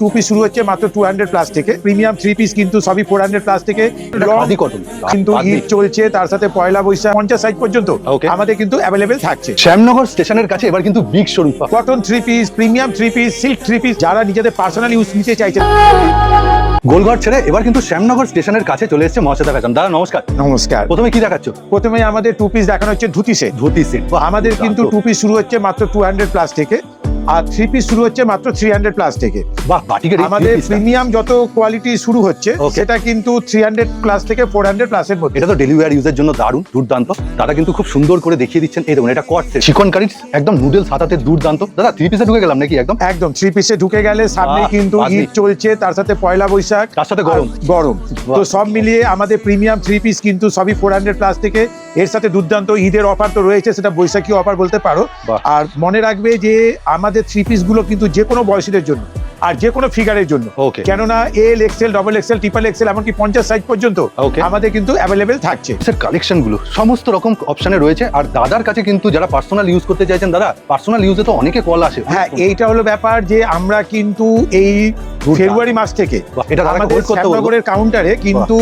Two piece শুরু হচ্ছে মাত্র 200 প্লাস থেকে, প্রিমিয়াম 3 পিস কিন্তু সবই 400 প্লাস থেকে। খাদি কটন কিন্তু ঈদ চলছে, তার সাথে পয়লা বৈশাখ 50 সাইজ পর্যন্ত আমাদের কিন্তু অ্যাভেলেবেল থাকছে। শ্যামনগর স্টেশনের কাছে এবার কিন্তু big showroom. Cotton 3 piece, premium 3 piece, silk 3 piece, যারা নিজেদের পার্সোনাল ইউজ নিতে চাইছেন। গোলঘর ছেড়ে এবার কিন্তু শ্যামনগর স্টেশনের কাছে চলে এসেছে মহাশ্বেতা ফ্যাশন। দাদা নমস্কার। নমস্কার। প্রথমে কি দেখাচ্ছ? প্রথমে আমাদের 2 পিস দেখানো হচ্ছে ধুতি সেট। ধুতি সেট আমাদের কিন্তু 2 পিস শুরু হচ্ছে মাত্র 200 প্লাস থেকে, আর 3 পিস শুরু হচ্ছে মাত্র 300 প্লাস থেকে। বাহ, বাটিকের আমাদের প্রিমিয়াম যত কোয়ালিটি শুরু হচ্ছে সেটা কিন্তু 300 প্লাস থেকে 400 প্লাসের মধ্যে। এটা তো ডেলি ওয়্যার ইউজের জন্য দারুণ, দুর্দান্ত। দাদা কিন্তু খুব সুন্দর করে দেখিয়ে দিচ্ছেন। এই দেখুন, এটা কট সেট, চিকন কারি, একদম নুডলস হাতাতে দুর্দান্ত। দাদা 3 পিসে ঢুকে গেলাম নাকি? একদম একদম 3 পিসে ঢুকে গেলে সামনে কিন্তু ঈদ চলছে, তার সাথে পয়লা বৈশাখ, তার সাথে গরম। তো সব মিলিয়ে আমাদের প্রিমিয়াম 3 পিস কিন্তু সবই 400 প্লাস থেকে। এর সাথে দুর্দান্ত ঈদের অফার তো রয়েছে, সেটা বৈশাখী অফার বলতে পারো। আর মনে রাখবে যে আমাদের 3 পিস গুলো কিন্তু যে কোনো বয়সীদের জন্য আর যে কোনো ফিগারের জন্য, কেননা L, XL, double XL, triple XL, এমনকি 50 সাইজ পর্যন্ত আমাদের কিন্তু অ্যাভেলেবেল থাকছে। স্যার কালেকশন গুলো সমস্ত রকম অপশনে রয়েছে। আর দাদার কাছে কিন্তু যারা পার্সোনাল ইউজ করতে চাইছেন, দাদা পার্সোনাল ইউজে তো অনেকে কল আসে। হ্যাঁ, এইটা হলো ব্যাপার যে আমরা কিন্তু এই ফেব্রুয়ারি মাস থেকে আমাদের শ্যামনগরের কাউন্টারে কিন্তু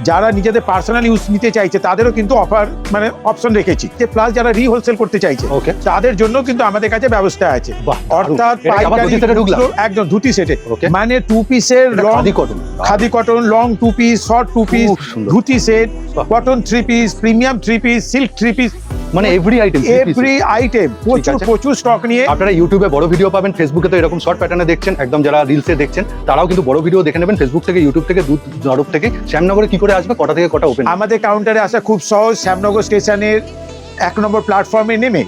যারা নিজেদের পার্সোনাল ইউজ নিতে চাইছে তাদেরও কিন্তু অফার মানে অপশন রেখেছি, যে প্লাস যারা রিহোলসেল করতে চাইছে তাদের জন্য কিন্তু আমাদের কাছে ব্যবস্থা আছে। অর্থাৎ একদম ধুতি সেটে, মানে 2 পিসের long khadi cotton, long 2 piece, short 2 piece, dhoti set, cotton 3 piece, premium 3 piece, silk 3 piece, মানে এভরি আইটেম প্রচুর স্টক নিয়ে। আপনারা ইউটিউবে বড় ভিডিও পাবেন, ফেসবুকে তো এরকম শর্ট প্যাটার্নে দেখছেন, একদম যারা রিলসে দেখছেন তারাও কিন্তু বড় ভিডিও দেখে নেবেন ফেসবুক থেকে, ইউটিউব থেকে, তরফ থেকে। শ্যামনগরে কি করে আসবে, কটা থেকে কটা ওপেন? আমাদের কাউন্টারে আসা খুব সহজ। শ্যামনগর স্টেশনের 1 নম্বর প্ল্যাটফর্মে নেমে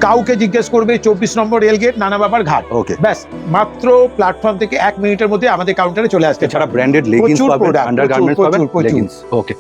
কাউকে জিজ্ঞেস করবে 24 নম্বর রেলগেট, নানা বাবার ঘাট। ব্যাস, মাত্র প্ল্যাটফর্ম থেকে 1 মিনিটের মধ্যে আমাদের কাউন্টারে চলে আসতে। এছাড়া ব্র্যান্ডেড লেগিংস পাবেন, আন্ডারগার্মেন্টস পাবেন, লেগিংস। ওকে।